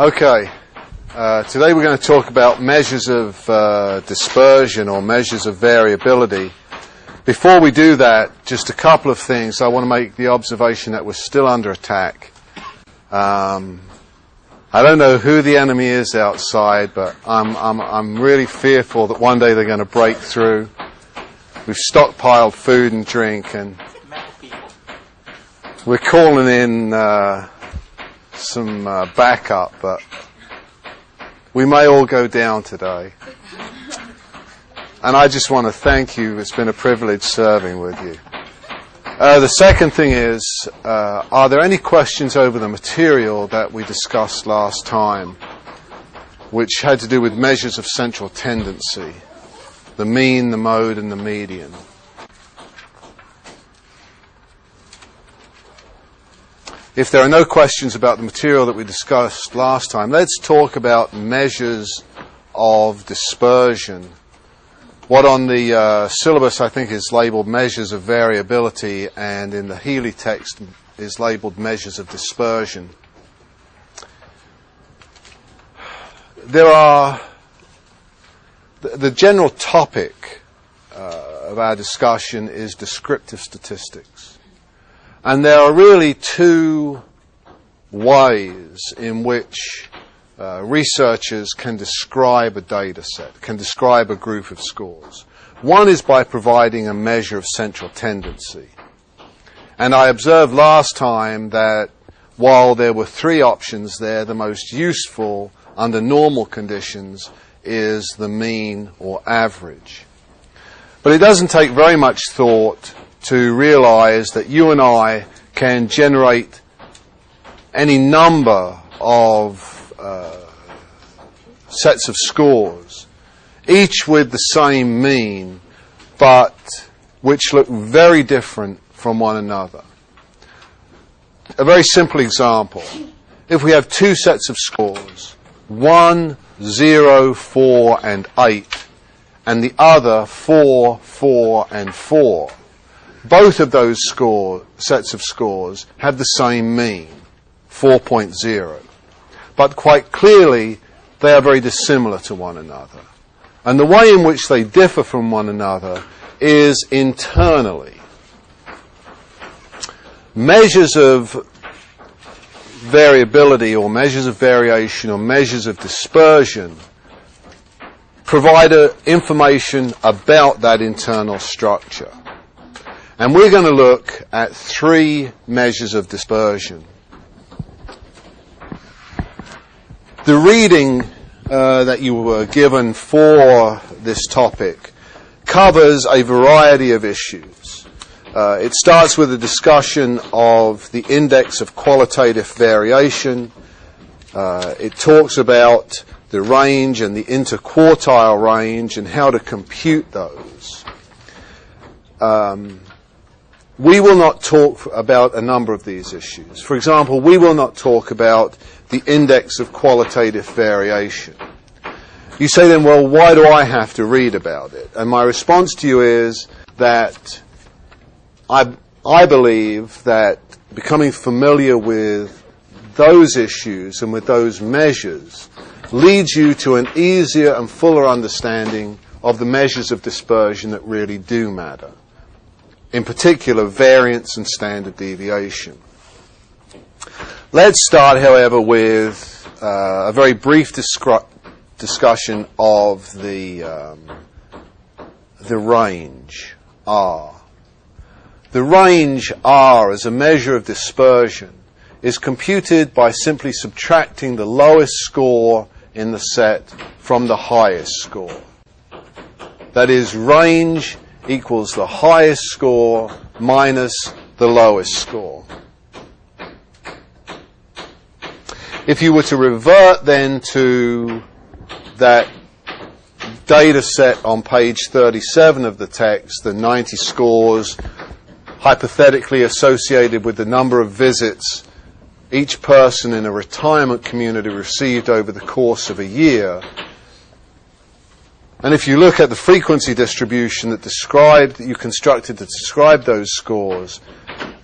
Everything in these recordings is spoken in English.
Okay, today we're going to talk about measures of dispersion or measures of variability. Before we do that, just a couple of things. I want to make the observation that we're still under attack. I don't know who the enemy is outside, but I'm really fearful that one day they're going to break through. We've stockpiled food and drink, and we're calling in some backup, but we may all go down today. And I just want to thank you. It's been a privilege serving with you. The second thing is, are there any questions over the material that we discussed last time, which had to do with measures of central tendency, the mean, the mode, and the median? If there are no questions about the material that we discussed last time, let's talk about measures of dispersion. What on the syllabus I think is labeled measures of variability, and in the Healy text is labeled measures of dispersion. There are the general topic of our discussion is descriptive statistics. And there are really two ways in which researchers can describe a data set, can describe a group of scores. One is by providing a measure of central tendency. And I observed last time that while there were three options there, the most useful under normal conditions is the mean or average. But it doesn't take very much thought to realize that you and I can generate any number of sets of scores, each with the same mean, but which look very different from one another. A very simple example. If we have two sets of scores, 1, 0, 4, and 8, and the other 4, 4, and 4, both of those sets of scores have the same mean, 4.0. But quite clearly, they are very dissimilar to one another. And the way in which they differ from one another is internally. Measures of variability or measures of variation or measures of dispersion provide information about that internal structure. And we're going to look at three measures of dispersion. The reading that you were given for this topic covers a variety of issues. It starts with a discussion of the index of qualitative variation. It talks about the range and the interquartile range and how to compute those. We will not talk about a number of these issues. For example, we will not talk about the index of qualitative variation. You say then, well, why do I have to read about it? And my response to you is that I believe that becoming familiar with those issues and with those measures leads you to an easier and fuller understanding of the measures of dispersion that really do matter. In particular, variance and standard deviation. Let's start, however, with a very brief discussion of the range R. The range R as a measure of dispersion is computed by simply subtracting the lowest score in the set from the highest score. That is, range equals the highest score minus the lowest score. If you were to revert then to that data set on page 37 of the text, the 90 scores hypothetically associated with the number of visits each person in a retirement community received over the course of a year, and if you look at the frequency distribution that you constructed to describe those scores,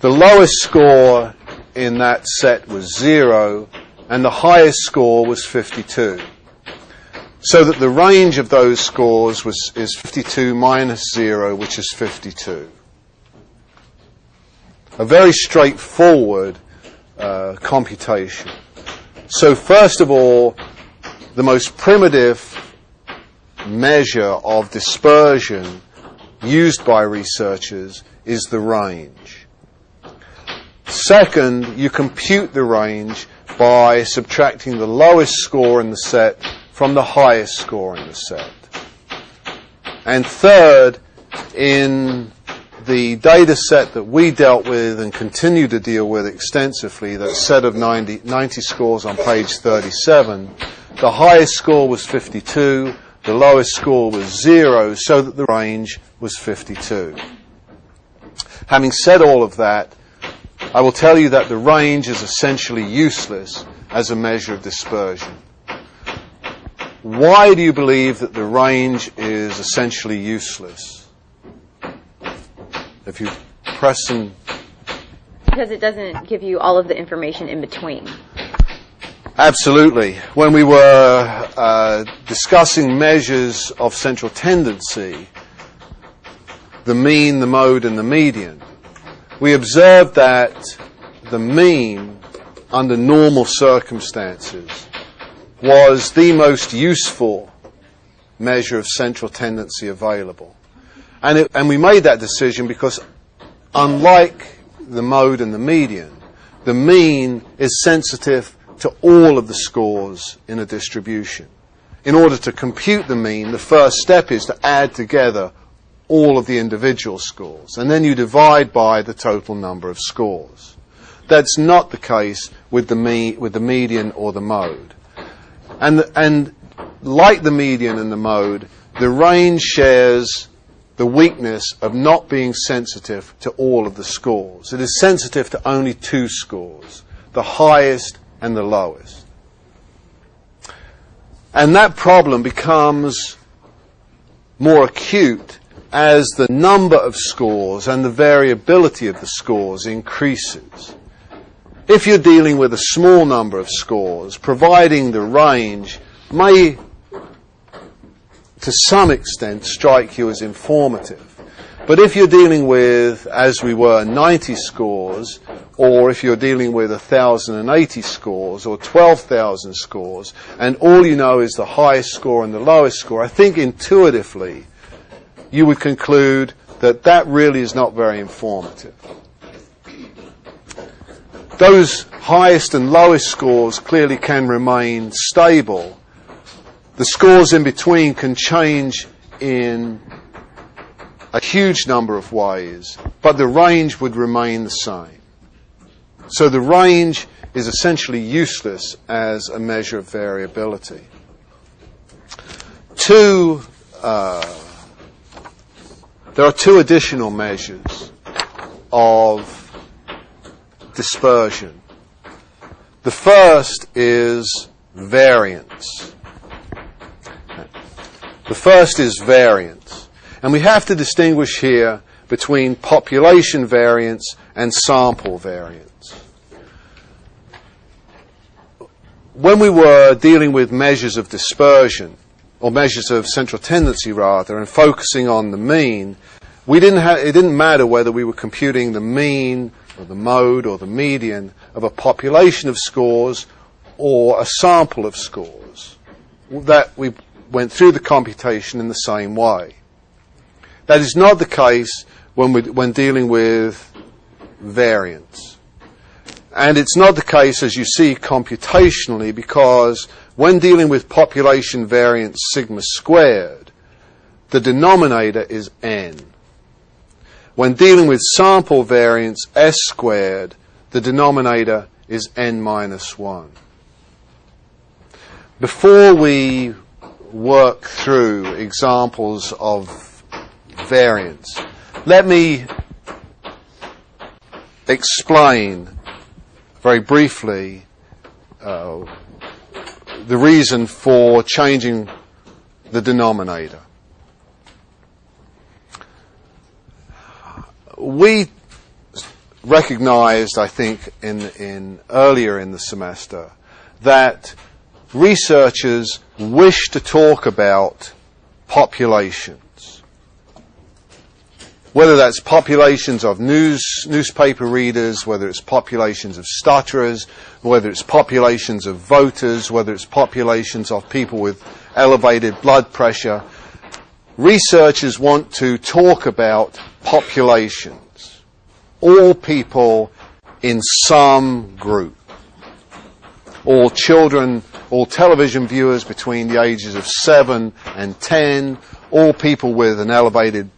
the lowest score in that set was 0, and the highest score was 52. So that the range of those scores is 52 minus 0, which is 52. A very straightforward computation. So first of all, the most primitive measure of dispersion used by researchers is the range. Second, you compute the range by subtracting the lowest score in the set from the highest score in the set. And third, in the data set that we dealt with and continue to deal with extensively, that set of 90 scores on page 37, the highest score was 52, the lowest score was 0, so that the range was 52. Having said all of that, I will tell you that the range is essentially useless as a measure of dispersion. Why do you believe that the range is essentially useless? If you press some... Because it doesn't give you all of the information in between. Absolutely. When we were discussing measures of central tendency, the mean, the mode, and the median, we observed that the mean, under normal circumstances, was the most useful measure of central tendency available. And we made that decision because, unlike the mode and the median, the mean is sensitive to all of the scores in a distribution. In order to compute the mean, the first step is to add together all of the individual scores, and then you divide by the total number of scores. That's not the case with the median or the mode. And like the median and the mode, the range shares the weakness of not being sensitive to all of the scores. It is sensitive to only two scores, the highest and the lowest. And that problem becomes more acute as the number of scores and the variability of the scores increases. If you're dealing with a small number of scores, providing the range may, to some extent, strike you as informative. But if you're dealing with, as we were, 90 scores, or if you're dealing with 1,080 scores or 12,000 scores, and all you know is the highest score and the lowest score, I think intuitively you would conclude that that really is not very informative. Those highest and lowest scores clearly can remain stable. The scores in between can change in a huge number of ways, but the range would remain the same. So the range is essentially useless as a measure of variability. There are two additional measures of dispersion. The first is variance. And we have to distinguish here between population variance and sample variance. When we were dealing with measures of dispersion, or measures of central tendency rather, and focusing on the mean, it didn't matter whether we were computing the mean or the mode or the median of a population of scores or a sample of scores. That we went through the computation in the same way. That is not the case when dealing with variance. And it's not the case, as you see, computationally, because when dealing with population variance sigma squared, the denominator is n. When dealing with sample variance s squared, the denominator is n minus 1. Before we work through examples of variance, let me explain very briefly the reason for changing the denominator. We recognized, I think, earlier in the semester that researchers wish to talk about populations. Whether that's populations of newspaper readers, whether it's populations of stutterers, whether it's populations of voters, whether it's populations of people with elevated blood pressure, researchers want to talk about populations, all people in some group, all children, all television viewers between the ages of 7 and 10, all people with an elevated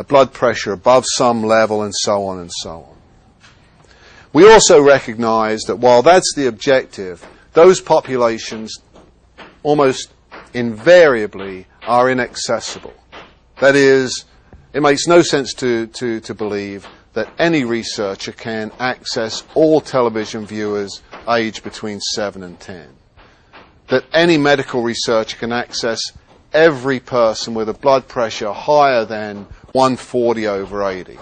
blood pressure above some level, and so on and so on. We also recognize that while that's the objective, those populations almost invariably are inaccessible. That is, it makes no sense to believe that any researcher can access all television viewers aged between 7 and 10. That any medical researcher can access every person with a blood pressure higher than 140/80.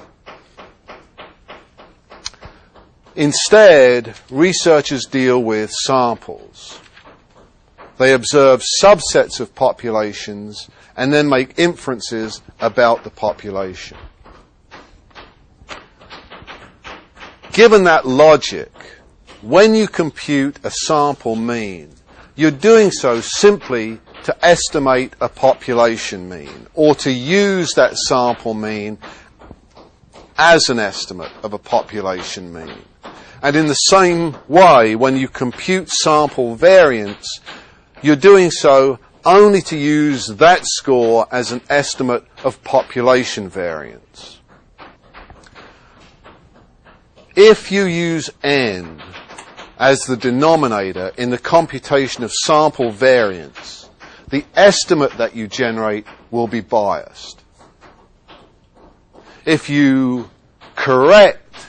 Instead, researchers deal with samples. They observe subsets of populations and then make inferences about the population. Given that logic, when you compute a sample mean, you're doing so simply to estimate a population mean, or to use that sample mean as an estimate of a population mean. And in the same way, when you compute sample variance, you're doing so only to use that score as an estimate of population variance. If you use n as the denominator in the computation of sample variance, the estimate that you generate will be biased. If you correct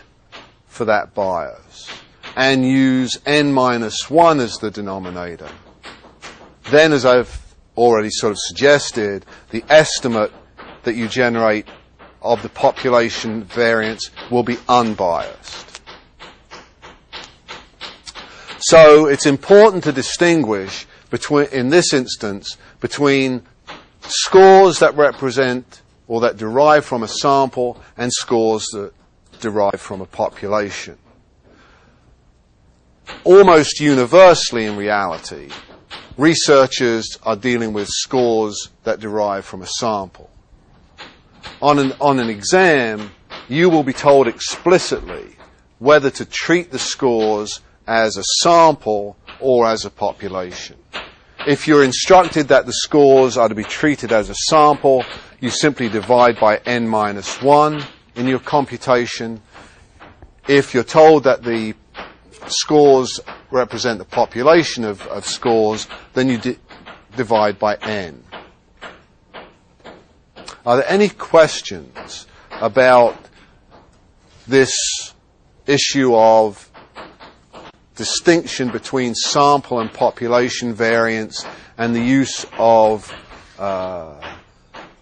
for that bias and use n-1 as the denominator, then, as I've already sort of suggested, the estimate that you generate of the population variance will be unbiased. So it's important to distinguish between, in this instance, between scores that represent or that derive from a sample and scores that derive from a population. Almost universally in reality, researchers are dealing with scores that derive from a sample. On an exam, you will be told explicitly whether to treat the scores as a sample or as a population. If you're instructed that the scores are to be treated as a sample, you simply divide by n-1 in your computation. If you're told that the scores represent the population of scores, then you divide by n. Are there any questions about this issue of distinction between sample and population variance and the use of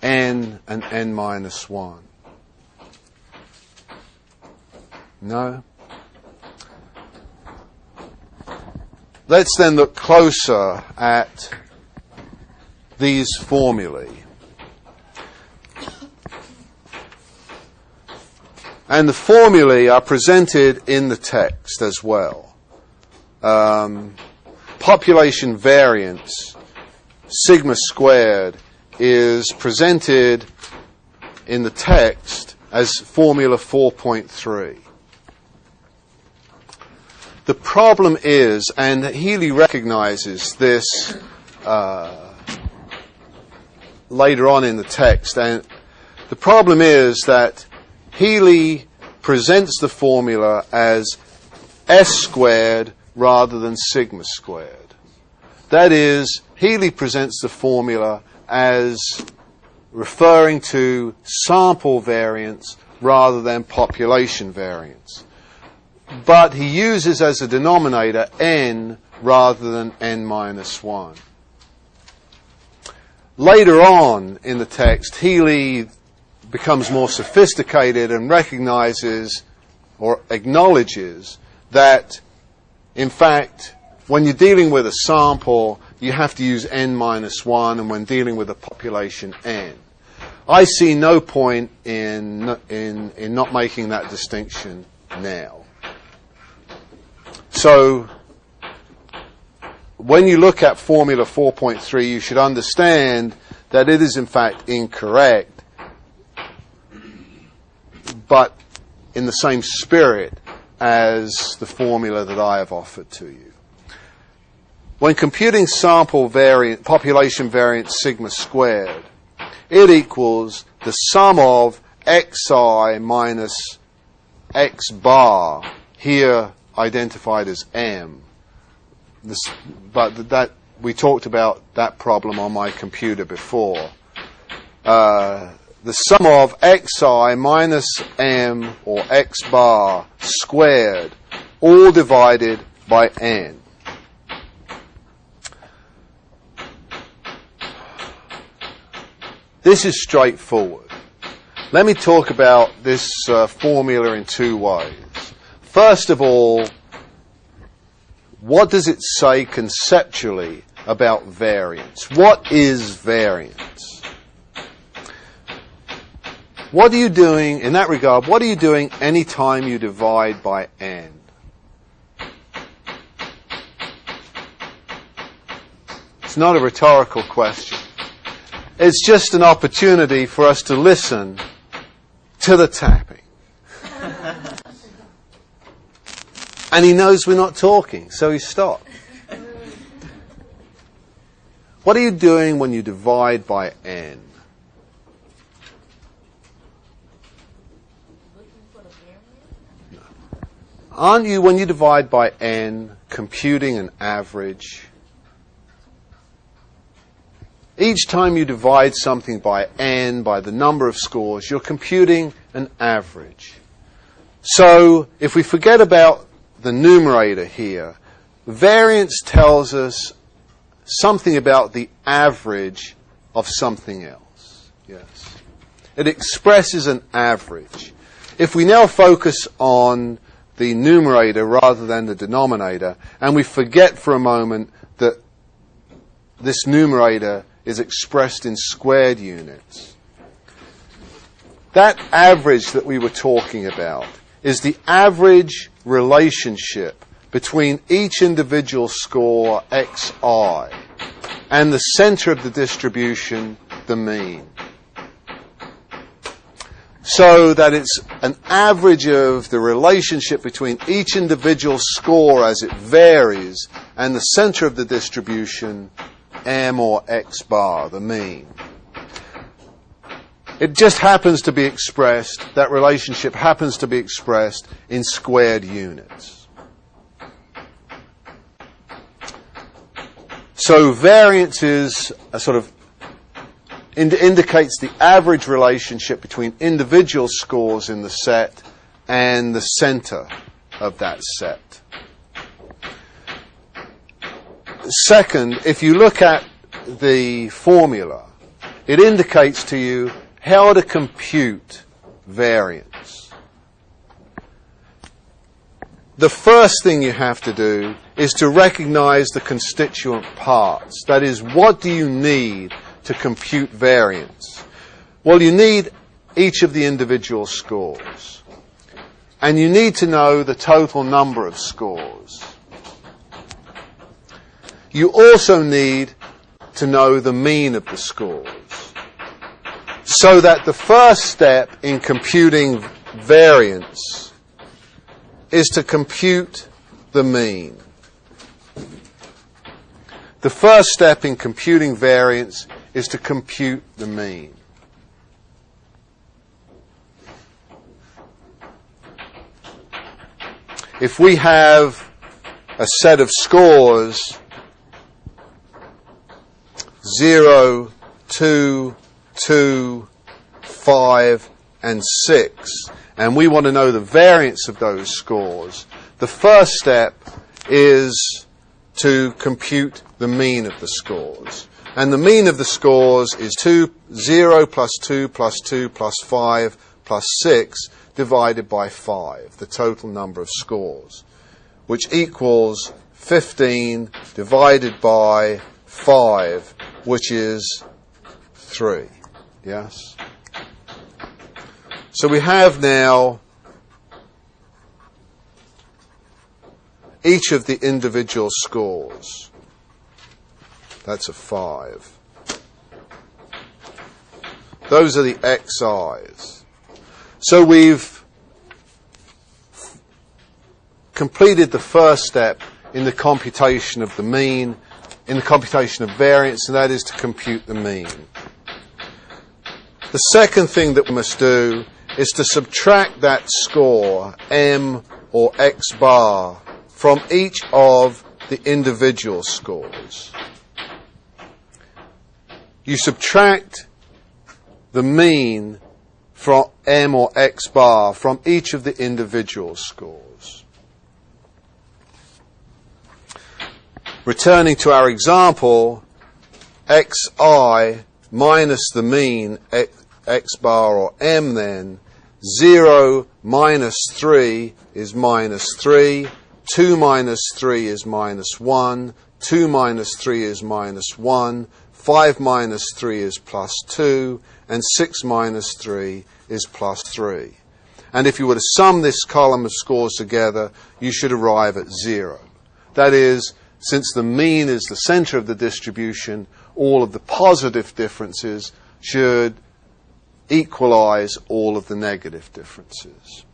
n and n-1? No? Let's then look closer at these formulae. And the formulae are presented in the text as well. Population variance, sigma squared, is presented in the text as formula 4.3. The problem is, and Healy recognizes this later on in the text, and the problem is that Healy presents the formula as S squared rather than sigma squared. That is, Healy presents the formula as referring to sample variance rather than population variance. But he uses as a denominator n rather than n-1. Later on in the text, Healy becomes more sophisticated and recognizes or acknowledges that, in fact, when you're dealing with a sample, you have to use n minus 1, and when dealing with a population n. I see no point in not making that distinction now. So when you look at formula 4.3, you should understand that it is in fact incorrect, but in the same spirit as the formula that I have offered to you. When computing sample variance, population variance sigma squared, it equals the sum of xi minus x bar, here identified as m. But that we talked about that problem on my computer before. The sum of xi minus m, or x bar, squared, all divided by n. This is straightforward. Let me talk about this formula in two ways. First of all, what does it say conceptually about variance? What is variance? What are you doing, in that regard, what are you doing any time you divide by n? It's not a rhetorical question. It's just an opportunity for us to listen to the tapping. And he knows we're not talking, so he stopped. What are you doing when you divide by n? No. Aren't you, when you divide by n, computing an average? Each time you divide something by n, by the number of scores, you're computing an average. So if we forget about the numerator here, variance tells us something about the average of something else. Yes. It expresses an average. If we now focus on the numerator rather than the denominator, and we forget for a moment that this numerator is expressed in squared units, that average that we were talking about is the average relationship between each individual score xi and the center of the distribution, the mean. So that it's an average of the relationship between each individual score as it varies and the center of the distribution, m or x bar, the mean. It just happens to be expressed, that relationship happens to be expressed in squared units. So variance is a sort of indicates the average relationship between individual scores in the set and the center of that set. Second, if you look at the formula, it indicates to you how to compute variance. The first thing you have to do is to recognize the constituent parts. That is, what do you need to compute variance? Well, you need each of the individual scores. And you need to know the total number of scores. You also need to know the mean of the scores. So that the first step in computing variance is to compute the mean. The first step in computing variance is to compute the mean. If we have a set of scores 0, 2, 2, 5, and 6, and we want to know the variance of those scores, the first step is to compute the mean of the scores. And the mean of the scores is 0 plus 2 plus 2 plus 5 plus 6 divided by 5, the total number of scores, which equals 15 divided by 5, which is 3. Yes? So we have now each of the individual scores. That's a 5. Those are the XIs. So we've completed the first step in the computation of the mean, in the computation of variance, and that is to compute the mean. The second thing that we must do is to subtract that score, M or X bar, from each of the individual scores. You subtract the mean from M or X bar from each of the individual scores. Returning to our example, Xi minus the mean X bar or M then, 0 minus 3 is minus 3, 2 minus 3 is minus 1, 2 minus 3 is minus 1, 5 minus 3 is plus 2, and 6 minus 3 is plus 3. And if you were to sum this column of scores together, you should arrive at 0. That is, since the mean is the center of the distribution, all of the positive differences should equalize all of the negative differences.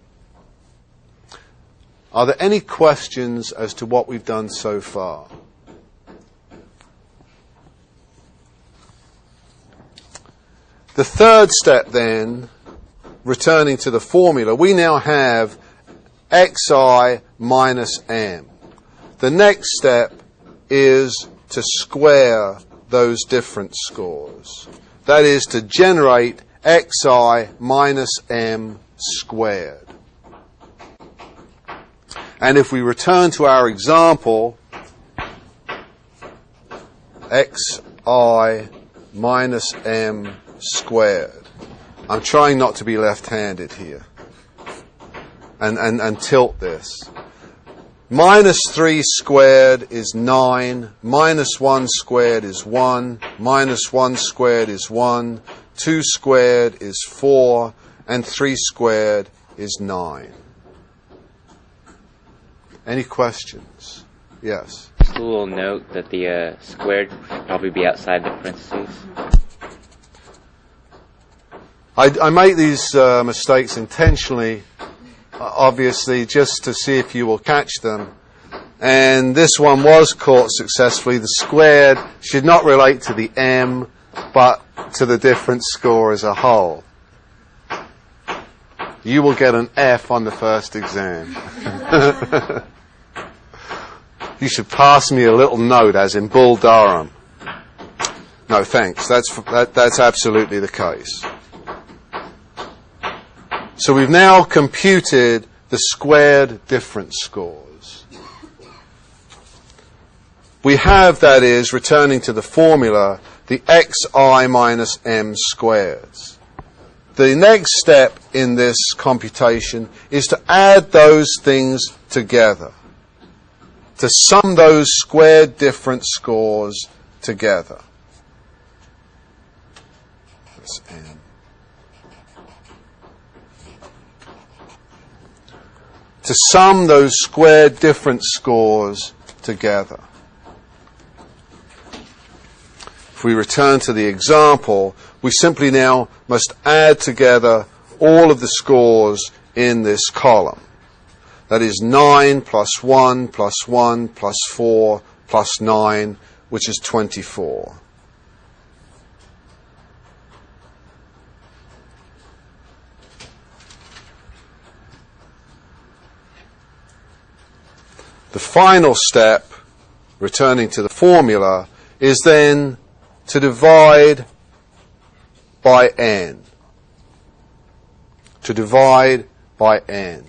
Are there any questions as to what we've done so far? The third step then, returning to the formula, we now have Xi minus M. The next step is to square those different scores. That is to generate Xi minus M squared. And if we return to our example, Xi minus M squared. I'm trying not to be left-handed here and tilt this. Minus 3 squared is 9, minus 1 squared is 1, minus 1 squared is 1, 2 squared is 4, and 3 squared is 9. Any questions? Yes? Just a little note that the squared should probably be outside the parentheses. I make these mistakes intentionally, obviously, just to see if you will catch them. And this one was caught successfully. The squared should not relate to the M, but to the different score as a whole. You will get an F on the first exam. You should pass me a little note, as in Bull Durham. No, thanks. That's absolutely the case. So we've now computed the squared difference scores. We have, that is, returning to the formula, the Xi minus M squareds. The next step in this computation is to add those things together, to sum those squared difference scores together. That's M. To sum those squared difference scores together. If we return to the example, we simply now must add together all of the scores in this column. That is 9 plus 1 plus 1 plus 4 plus 9, which is 24. The final step, returning to the formula, is then to divide by n. To divide by n.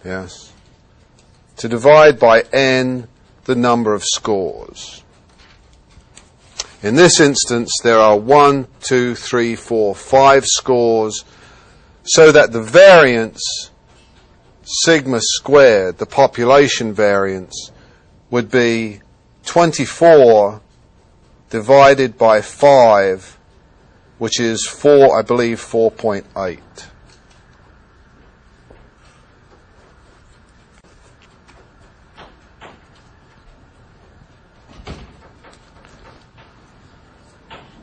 Yes? To divide by n the number of scores. In this instance, there are 1, 2, 3, 4, 5 scores. so that the variance, sigma squared, the population variance, would be 24 divided by 5, which is 4, I believe, 4.8.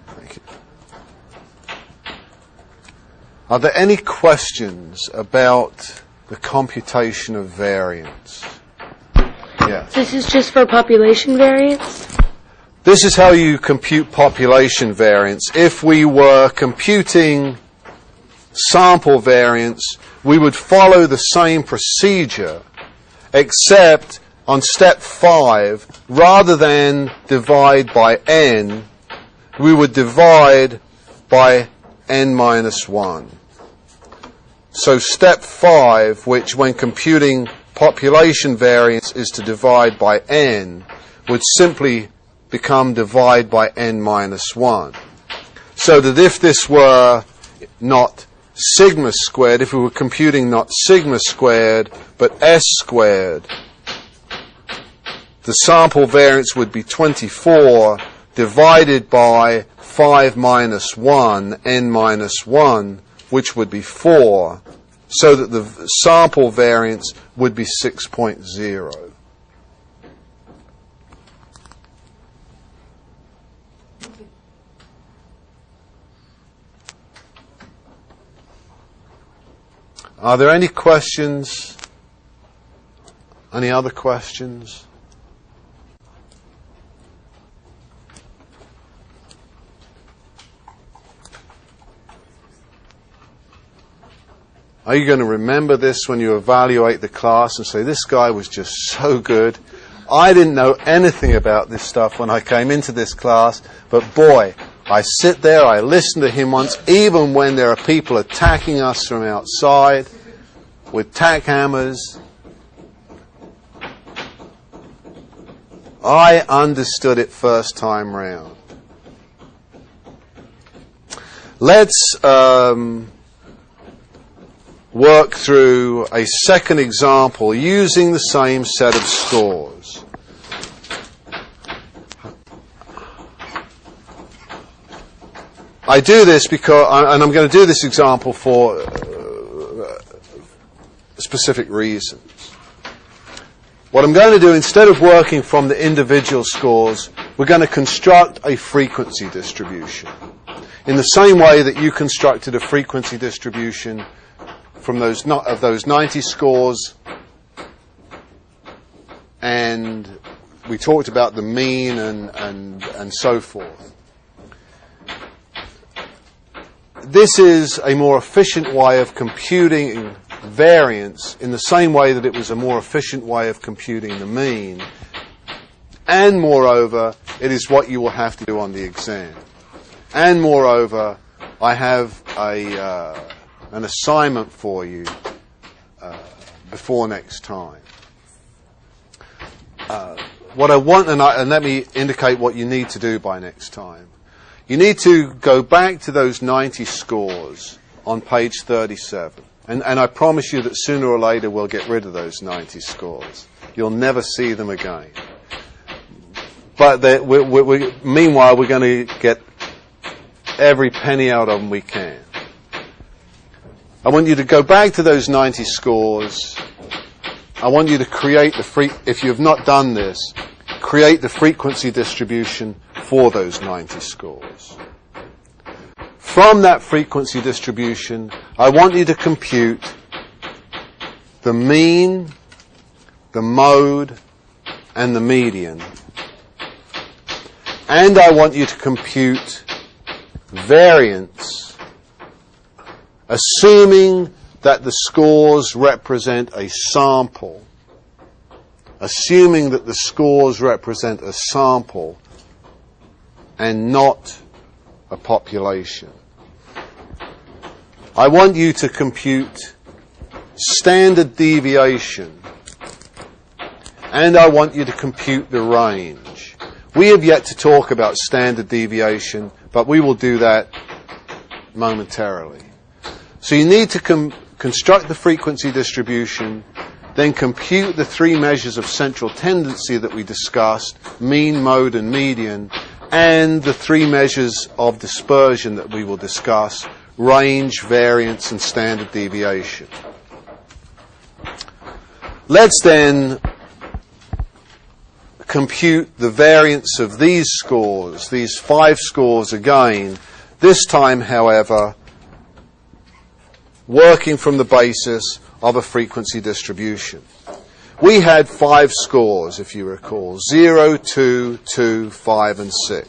Thank you. Are there any questions about the computation of variance? Yes. This is just for population variance? This is how you compute population variance. If we were computing sample variance, we would follow the same procedure, except on step 5, rather than divide by n, we would divide by n minus 1. So step 5, which when computing population variance is to divide by n, would simply become divide by n minus 1. So that if this were not sigma squared, if we were computing not sigma squared, but s squared, the sample variance would be 24 divided by 5 minus 1, n minus 1, which would be 4, so that the sample variance would be 6.0. Are there any questions? Any other questions? Are you going to remember this when you evaluate the class and say, this guy was just so good? I didn't know anything about this stuff when I came into this class, but boy, I sit there, I listen to him once, even when there are people attacking us from outside with tack hammers. I understood it first time round. Let's work through a second example using the same set of scores. I do this because, and I'm going to do this example for specific reasons. What I'm going to do, instead of working from the individual scores, we're going to construct a frequency distribution. In the same way that you constructed a frequency distribution from those 90 scores, and we talked about the mean and so forth. This is a more efficient way of computing variance in the same way that it was a more efficient way of computing the mean. And moreover, it is what you will have to do on the exam. And moreover, I have an assignment for you before next time. What I want, and let me indicate what you need to do by next time. You need to go back to those 90 scores on page 37. And I promise you that sooner or later we'll get rid of those 90 scores. You'll never see them again. But meanwhile, we're going to get every penny out of them we can. I want you to go back to those 90 scores. I want you to create if you have not done this, create the frequency distribution for those 90 scores. From that frequency distribution, I want you to compute the mean, the mode, and the median. And I want you to compute variance, assuming that the scores represent a sample. Assuming that the scores represent a sample and not a population. I want you to compute standard deviation, and I want you to compute the range. We have yet to talk about standard deviation, but we will do that momentarily. So you need to construct the frequency distribution, then compute the three measures of central tendency that we discussed, mean, mode, and median, and the three measures of dispersion that we will discuss, range, variance, and standard deviation. Let's then compute the variance of these scores, these 5 scores again, this time, however, working from the basis of a frequency distribution. We had 5 scores, if you recall, 0, 2, 2, 5, and 6.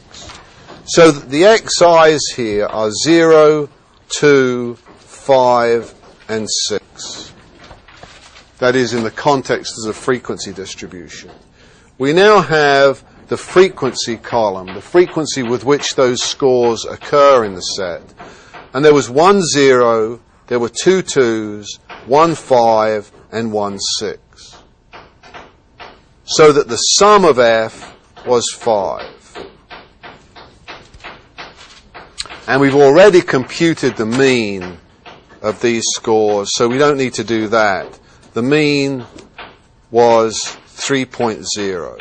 So the xi's here are 0, 2, 5, and 6. That is in the context of a frequency distribution. We now have the frequency column, the frequency with which those scores occur in the set. And there was 1 0, there were 2 2s, 1 5, and 1 6. So that the sum of F was 5. And we've already computed the mean of these scores, so we don't need to do that. The mean was 3.0.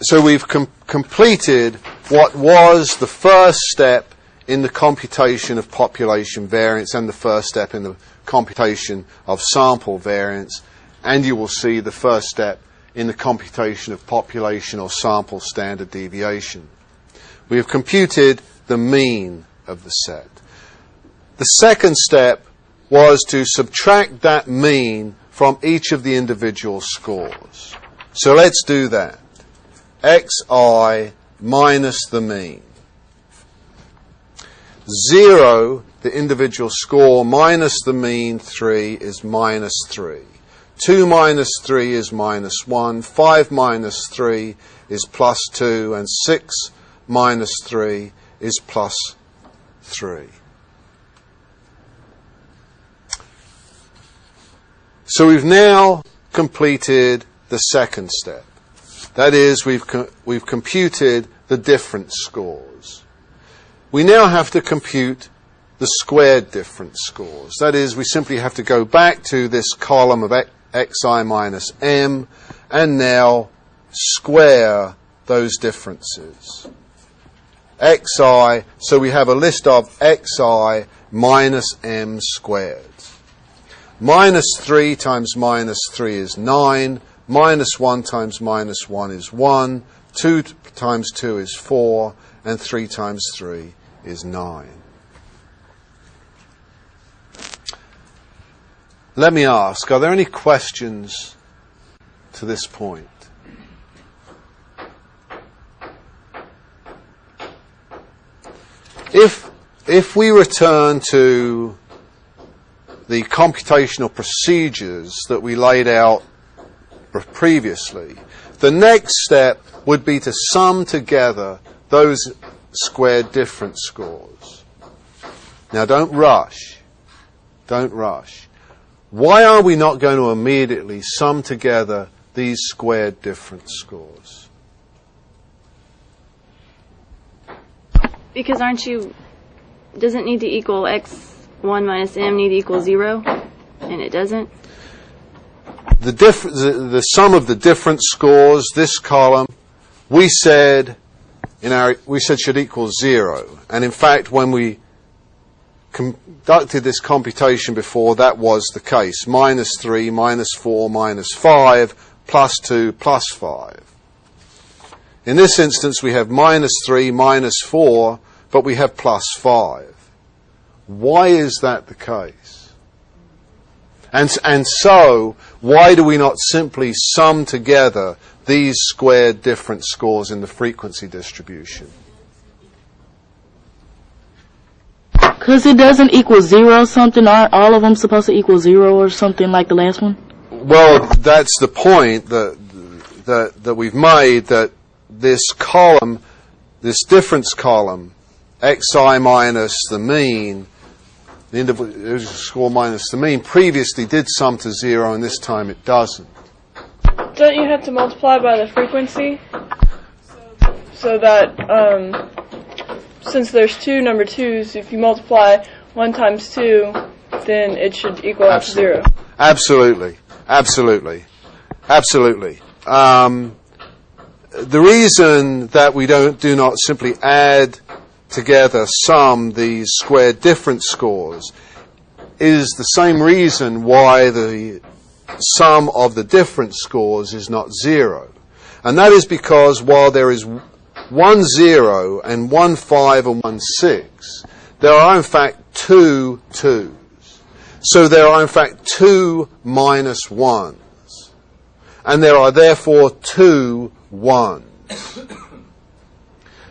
So we've completed what was the first step in the computation of population variance and the first step in the computation of sample variance, and you will see the first step in the computation of population or sample standard deviation. We have computed the mean of the set. The second step was to subtract that mean from each of the individual scores. So let's do that. Xi minus the mean. 0, the individual score, minus the mean, 3, is minus 3. 2 minus 3 is minus 1. 5 minus 3 is plus 2. And 6 minus 3 is plus 3. So we've now completed the second step. That is, we've computed the difference scores. We now have to compute the squared difference scores. That is, we simply have to go back to this column of xi minus m and now square those differences. Xi, so we have a list of xi minus m squared. Minus 3 times minus 3 is 9. Minus 1 times minus 1 is 1. 2 times 2 is 4. And 3 times 3 is 9. Let me ask, are there any questions to this point? If we return to the computational procedures that we laid out previously, the next step would be to sum together those squared difference scores. Now don't rush. Don't rush. Why are we not going to immediately sum together these squared difference scores? Because doesn't need to equal x1 minus m need to equal 0, and it doesn't? The sum of the difference scores, this column, we said should equal 0. And in fact, when we conducted this computation before, that was the case. Minus 3, minus 4, minus 5, plus 2, plus 5. In this instance, we have minus 3, minus 4, but we have plus 5. Why is that the case? And so, why do we not simply sum together these squared difference scores in the frequency distribution? Because it doesn't equal 0 something. Aren't all of them supposed to equal 0 or something like the last one? Well, that's the point that we've made, that this column, this difference column, xi minus the mean, the individual score minus the mean, previously did sum to 0, and this time it doesn't. Don't you have to multiply by the frequency? so that since there's two number twos, if you multiply 1 times 2, then it should equal out to 0. Absolutely. Absolutely. Absolutely. The reason that we do not simply add together sum these squared difference scores is the same reason why the sum of the difference scores is not 0. And that is because while there is 1 0 and 1 5 and 1 6, there are in fact 2 2s. So there are in fact 2 minus 1s. And there are therefore 2 1s.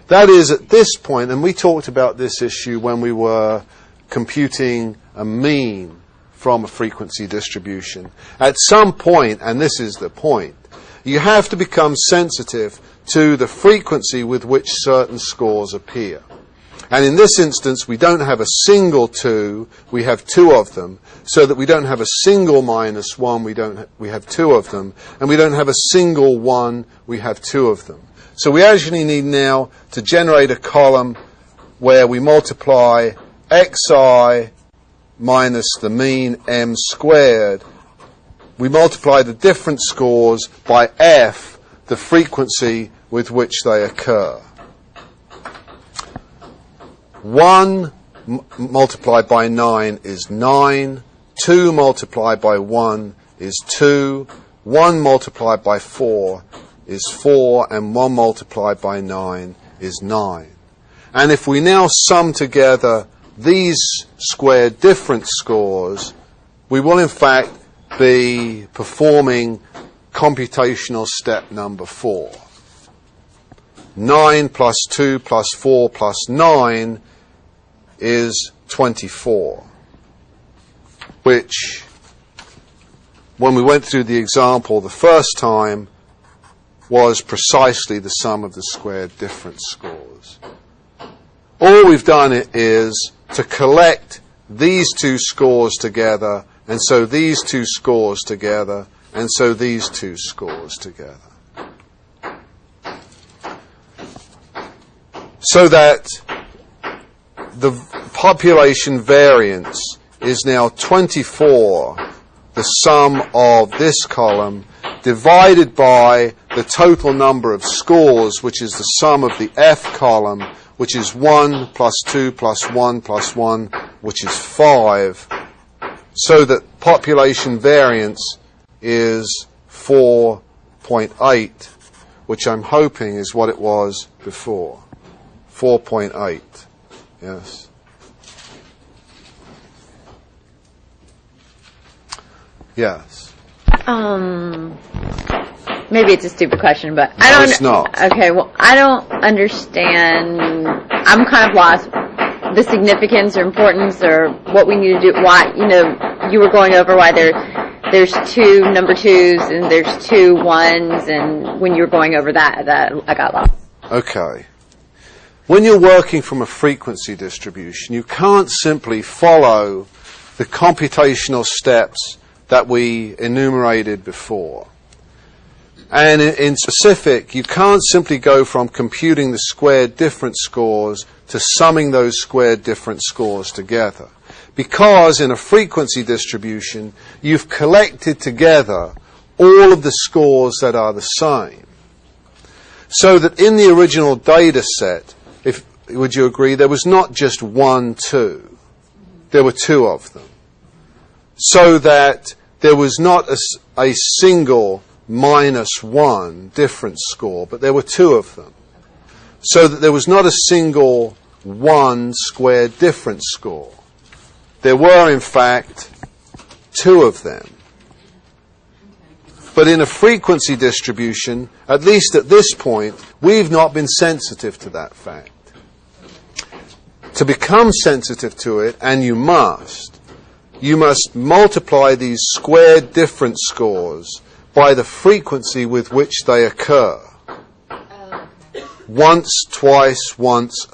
That is at this point, and we talked about this issue when we were computing a mean from a frequency distribution. At some point, and this is the point, you have to become sensitive to the frequency with which certain scores appear. And in this instance, we don't have a single 2, we have 2 of them, so that we don't have a single minus 1, we have 2 of them, and we don't have a single 1, we have 2 of them. So we actually need now to generate a column where we multiply xi minus the mean m squared. We multiply the different scores by f, the frequency with which they occur. 1 multiplied by 9 is 9. 2 multiplied by 1 is 2. 1 multiplied by 4 is 4. And 1 multiplied by 9 is 9. And if we now sum together these squared difference scores, we will in fact be performing computational step number 4. 9 plus 2 plus 4 plus 9 is 24, which, when we went through the example the first time, was precisely the sum of the squared difference scores. All we've done is to collect these two scores together, and so these two scores together, and so these two scores together. So that the population variance is now 24, the sum of this column, divided by the total number of scores, which is the sum of the F column, which is 1 plus 2 plus 1 plus 1, which is 5, so that population variance is 4.8, which I'm hoping is what it was before. 4.8, yes. Yes. Maybe it's a stupid question, but I No, don't. it's not. Okay, well, I don't understand. I'm kind of lost. The significance or importance or what we need to do. Why, you were going over why there's 2 number 2s and there's 2 1s, and when you were going over that I got lost. Okay. When you're working from a frequency distribution, you can't simply follow the computational steps that we enumerated before. And in specific, you can't simply go from computing the squared difference scores to summing those squared difference scores together. Because in a frequency distribution, you've collected together all of the scores that are the same. So that in the original data set, would you agree, there was not just 1, 2. There were 2 of them. So that there was not a single minus 1 difference score, but there were 2 of them. So that there was not a single 1 squared difference score. There were, in fact, 2 of them. But in a frequency distribution, at least at this point, we've not been sensitive to that fact. To become sensitive to it, and you must multiply these squared difference scores by the frequency with which they occur. Once, twice, once,